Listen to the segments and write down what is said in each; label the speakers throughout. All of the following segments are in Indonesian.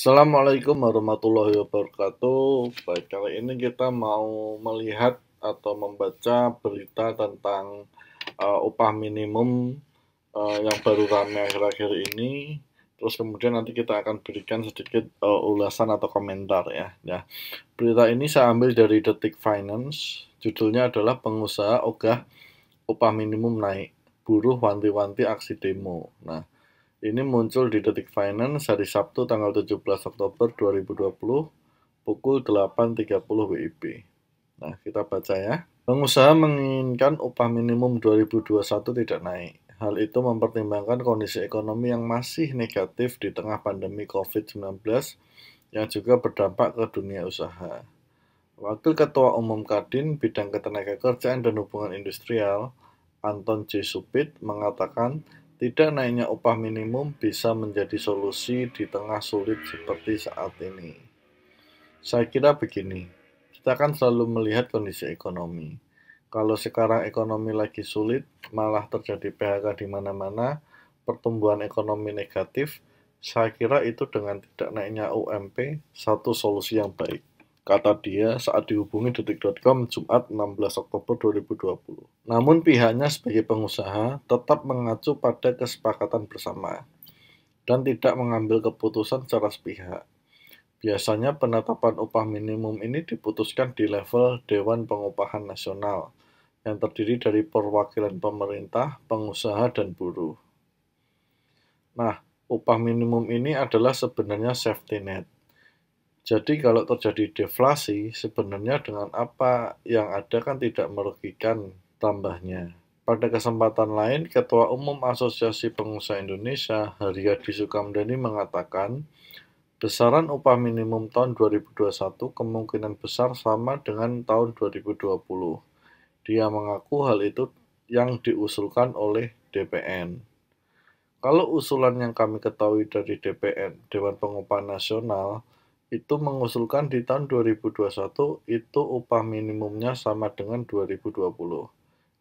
Speaker 1: Assalamualaikum warahmatullahi wabarakatuh. Baik, kali ini kita mau melihat atau membaca berita tentang upah minimum yang baru ramai akhir-akhir ini. Terus kemudian nanti kita akan berikan sedikit ulasan atau komentar ya. Berita ini saya ambil dari Detik Finance. Judulnya adalah pengusaha ogah upah minimum naik, buruh wanti-wanti aksi demo. Nah, ini muncul di Detik Finance hari Sabtu tanggal 17 Oktober 2020 pukul 8.30 WIB. Nah, kita baca ya. Pengusaha menginginkan upah minimum 2021 tidak naik. Hal itu mempertimbangkan kondisi ekonomi yang masih negatif di tengah pandemi COVID-19 yang juga berdampak ke dunia usaha. Wakil Ketua Umum Kadin Bidang Ketenagakerjaan dan Hubungan Industrial, Anton J. Supit, mengatakan tidak naiknya upah minimum bisa menjadi solusi di tengah sulit seperti saat ini. Saya kira begini, kita kan selalu melihat kondisi ekonomi. Kalau sekarang ekonomi lagi sulit, malah terjadi PHK di mana-mana, pertumbuhan ekonomi negatif, saya kira itu dengan tidak naiknya UMP satu solusi yang baik, kata dia saat dihubungi Detik.com Jumat 16 Oktober 2020. Namun pihaknya sebagai pengusaha tetap mengacu pada kesepakatan bersama dan tidak mengambil keputusan secara sepihak. Biasanya penetapan upah minimum ini diputuskan di level Dewan Pengupahan Nasional yang terdiri dari perwakilan pemerintah, pengusaha, dan buruh. Nah, upah minimum ini adalah sebenarnya safety net. Jadi kalau terjadi deflasi, sebenarnya dengan apa yang ada kan tidak merugikan tambahnya. Pada kesempatan lain, Ketua Umum Asosiasi Pengusaha Indonesia, Haryadi Sukamdhani mengatakan, besaran upah minimum tahun 2021 kemungkinan besar sama dengan tahun 2020. Dia mengaku hal itu yang diusulkan oleh DPN. Kalau usulan yang kami ketahui dari DPN, Dewan Pengupahan Nasional, itu mengusulkan di tahun 2021 itu upah minimumnya sama dengan 2020.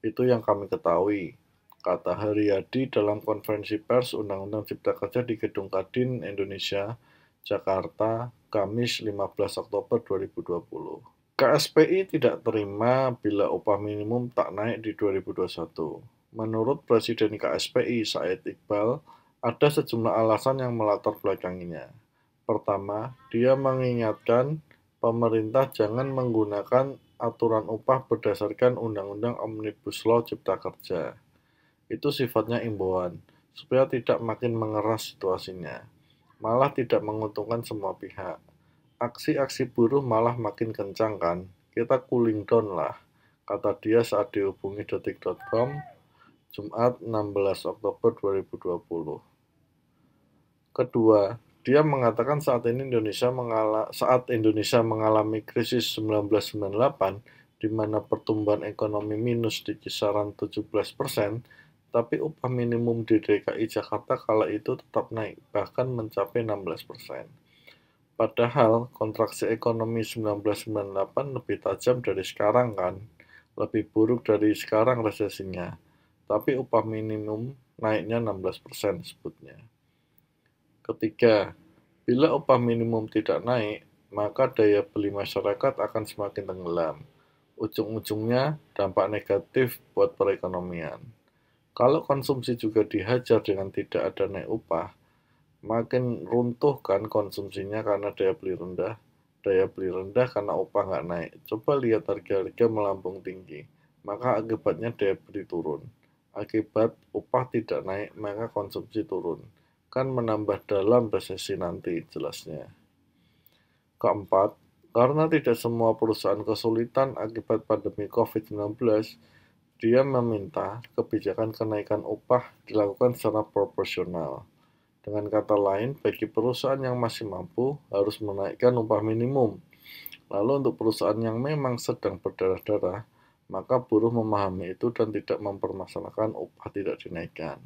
Speaker 1: Itu yang kami ketahui, kata Haryadi dalam konferensi pers Undang-Undang Cipta Kerja di Gedung Kadin Indonesia, Jakarta, Kamis 15 Oktober 2020. KSPI tidak terima bila upah minimum tak naik di 2021. Menurut Presiden KSPI Said Iqbal, ada sejumlah alasan yang melatar belakanginya. Pertama, dia mengingatkan pemerintah jangan menggunakan aturan upah berdasarkan Undang-Undang Omnibus Law Cipta Kerja. Itu sifatnya imbauan, supaya tidak makin mengeras situasinya. Malah tidak menguntungkan semua pihak. Aksi-aksi buruh malah makin kencang kan, kita cooling down lah, kata dia saat dihubungi Detik.com Jumat 16 Oktober 2020. Kedua, dia mengatakan saat Indonesia mengalami krisis 1998, di mana pertumbuhan ekonomi minus di kisaran 17%, tapi upah minimum di DKI Jakarta kala itu tetap naik, bahkan mencapai 16%. Padahal kontraksi ekonomi 1998 lebih tajam dari sekarang kan, lebih buruk dari sekarang resesinya, tapi upah minimum naiknya 16% sebutnya. Ketiga, bila upah minimum tidak naik, maka daya beli masyarakat akan semakin tenggelam. Ujung-ujungnya dampak negatif buat perekonomian. Kalau konsumsi juga dihajar dengan tidak ada naik upah, makin runtuh kan konsumsinya karena daya beli rendah. Daya beli rendah karena upah nggak naik. Coba lihat harga-harga melambung tinggi, maka akibatnya daya beli turun. Akibat upah tidak naik, maka konsumsi turun. Kan menambah dalam resesi nanti jelasnya. Keempat, karena tidak semua perusahaan kesulitan akibat pandemi COVID-19, dia meminta kebijakan kenaikan upah dilakukan secara proporsional. Dengan kata lain, bagi perusahaan yang masih mampu harus menaikkan upah minimum. Lalu untuk perusahaan yang memang sedang berdarah-darah, maka buruh memahami itu dan tidak mempermasalahkan upah tidak dinaikkan.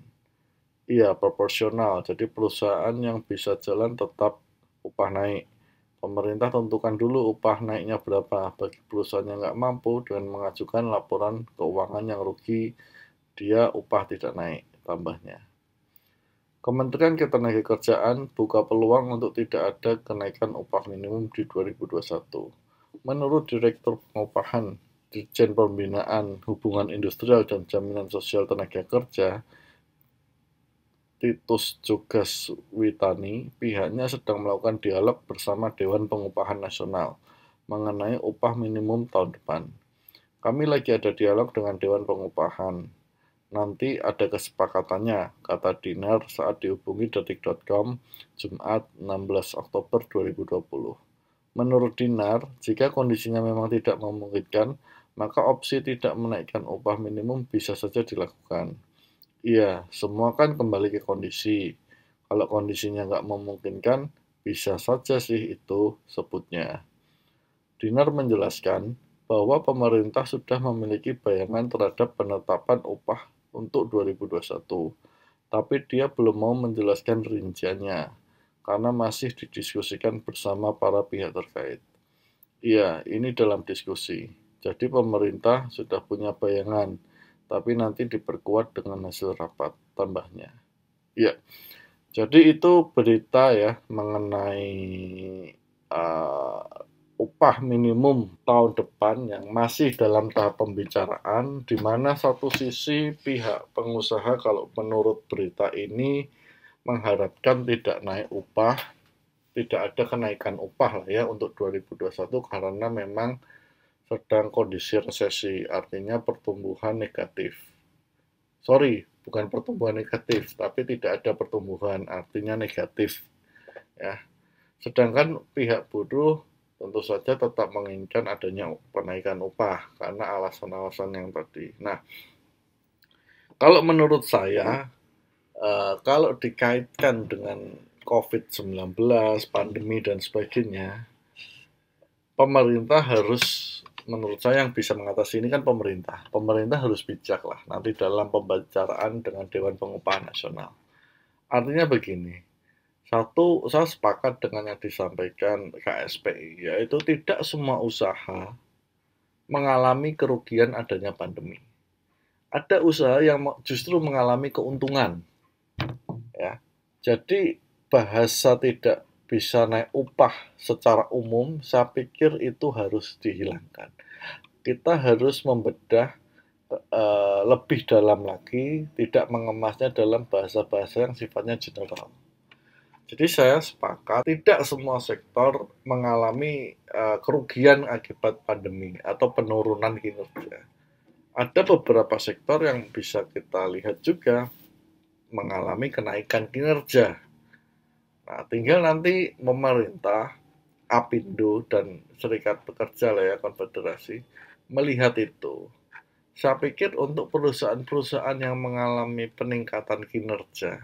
Speaker 1: Iya, proporsional. Jadi perusahaan yang bisa jalan tetap upah naik. Pemerintah tentukan dulu upah naiknya berapa bagi perusahaan yang nggak mampu dengan mengajukan laporan keuangan yang rugi, dia upah tidak naik, tambahnya. Kementerian Ketenagakerjaan buka peluang untuk tidak ada kenaikan upah minimum di 2021. Menurut Direktur Pengupahan Ditjen Pembinaan Hubungan Industrial dan Jaminan Sosial Tenaga Kerja, Titus Jogaswitani, pihaknya sedang melakukan dialog bersama Dewan Pengupahan Nasional mengenai upah minimum tahun depan. Kami lagi ada dialog dengan Dewan Pengupahan. Nanti ada kesepakatannya, kata Dinar saat dihubungi detik.com Jumat 16 Oktober 2020. Menurut Dinar, jika kondisinya memang tidak memungkinkan, maka opsi tidak menaikkan upah minimum bisa saja dilakukan. Iya, semua kan kembali ke kondisi. Kalau kondisinya nggak memungkinkan, bisa saja sih itu sebutnya. Dinar menjelaskan bahwa pemerintah sudah memiliki bayangan terhadap penetapan upah untuk 2021, tapi dia belum mau menjelaskan rinciannya karena masih didiskusikan bersama para pihak terkait. Iya, ini dalam diskusi. Jadi pemerintah sudah punya bayangan, tapi nanti diperkuat dengan hasil rapat, tambahnya. Iya, jadi itu berita ya mengenai uh, upah minimum tahun depan yang masih dalam tahap pembicaraan, di mana satu sisi pihak pengusaha kalau menurut berita ini mengharapkan tidak naik upah, tidak ada kenaikan upah lah ya untuk 2021 karena memang sedang kondisi resesi, artinya pertumbuhan negatif. Sorry, bukan pertumbuhan negatif, tapi tidak ada pertumbuhan, artinya negatif. Ya, sedangkan pihak buruh tentu saja tetap menginginkan adanya kenaikan upah karena alasan-alasan yang tadi. Nah, kalau menurut saya, kalau dikaitkan dengan COVID-19, pandemi dan sebagainya, pemerintah harus, menurut saya yang bisa mengatasi ini kan pemerintah. Pemerintah harus bijak lah nanti dalam pembicaraan dengan Dewan Pengupahan Nasional. Artinya begini, satu, saya sepakat dengan yang disampaikan KSPI, yaitu tidak semua usaha mengalami kerugian adanya pandemi. Ada usaha yang justru mengalami keuntungan. Ya. Jadi bahasa tidak bisa naik upah secara umum, saya pikir itu harus dihilangkan. Kita harus membedah lebih dalam lagi, tidak mengemasnya dalam bahasa-bahasa yang sifatnya general. Jadi saya sepakat tidak semua sektor mengalami kerugian akibat pandemi atau penurunan kinerja. Ada beberapa sektor yang bisa kita lihat juga mengalami kenaikan kinerja. Nah, tinggal nanti pemerintah, Apindo dan Serikat Pekerja lah ya, Konfederasi, melihat itu. Saya pikir untuk perusahaan-perusahaan yang mengalami peningkatan kinerja,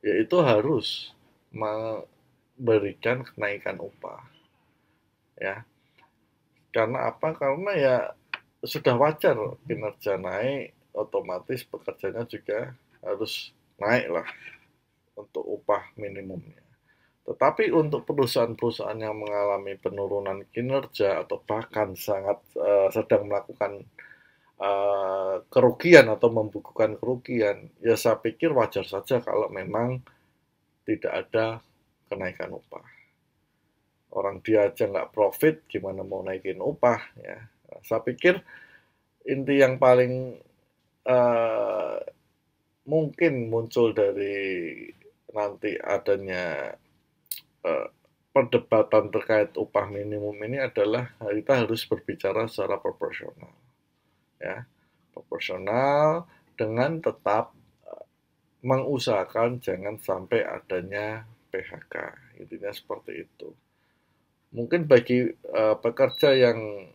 Speaker 1: yaitu harus memberikan kenaikan upah. Ya, karena apa? Karena ya sudah wajar kinerja naik, otomatis pekerjanya juga harus naik lah untuk upah minimumnya. Tetapi untuk perusahaan-perusahaan yang mengalami penurunan kinerja atau bahkan sangat sedang melakukan kerugian atau membukukan kerugian, ya saya pikir wajar saja kalau memang tidak ada kenaikan upah. Orang dia aja nggak profit, gimana mau naikin upah ya. Nah, saya pikir inti yang paling uh, mungkin muncul dari nanti adanya uh, perdebatan terkait upah minimum ini adalah kita harus berbicara secara proporsional, ya, proporsional dengan tetap mengusahakan jangan sampai adanya PHK, intinya seperti itu. Mungkin bagi pekerja yang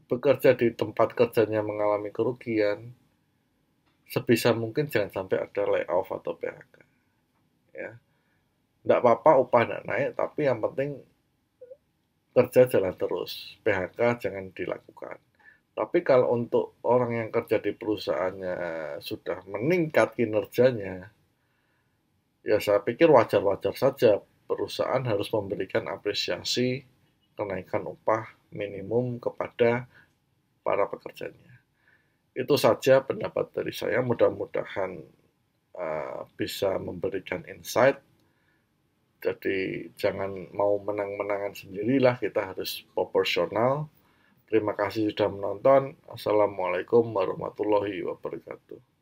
Speaker 1: bekerja di tempat kerjanya mengalami kerugian, sebisa mungkin jangan sampai ada layoff atau PHK. Ya, nggak apa-apa upah nggak naik, tapi yang penting kerja jalan terus, PHK jangan dilakukan. Tapi kalau untuk orang yang kerja di perusahaannya sudah meningkat kinerjanya, ya saya pikir wajar-wajar saja perusahaan harus memberikan apresiasi kenaikan upah minimum kepada para pekerjanya. Itu saja pendapat dari saya, mudah-mudahan bisa memberikan insight. Jadi jangan mau menang-menangan sendirilah, kita harus proporsional. Terima kasih sudah menonton. Assalamualaikum warahmatullahi wabarakatuh.